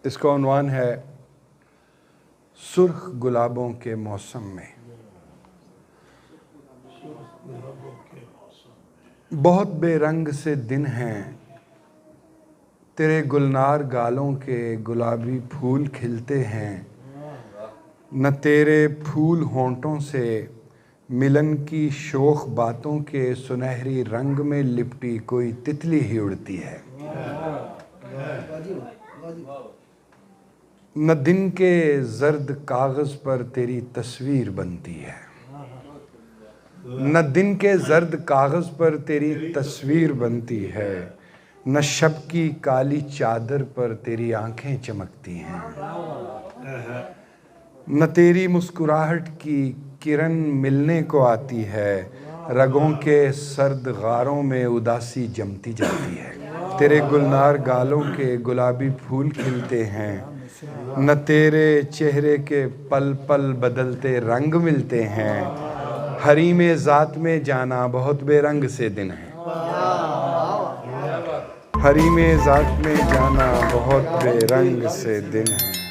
اس کا عنوان ہے سرخ گلابوں کے موسم میں۔ بہت بے رنگ سے دن ہیں، تیرے گلنار گالوں کے گلابی پھول کھلتے ہیں، نہ تیرے پھول ہونٹوں سے ملن کی شوخ باتوں کے سنہری رنگ میں لپٹی کوئی تتلی ہی اڑتی ہے۔ نہ دن کے زرد کاغذ پر تیری تصویر بنتی ہے، نہ دن کے زرد کاغذ پر تیری تصویر بنتی ہے، نہ شب کی کالی چادر پر تیری آنکھیں چمکتی ہیں، نہ تیری مسکراہٹ کی کرن ملنے کو آتی ہے، رگوں کے سرد غاروں میں اداسی جمتی جاتی ہے۔ تیرے گلنار گالوں کے گلابی پھول کھلتے ہیں، نہ تیرے چہرے کے پل پل بدلتے رنگ ملتے ہیں، حریم ذات میں جانا بہت بے رنگ سے دن ہے۔ حریم ذات میں جانا بہت بے رنگ سے دن ہے۔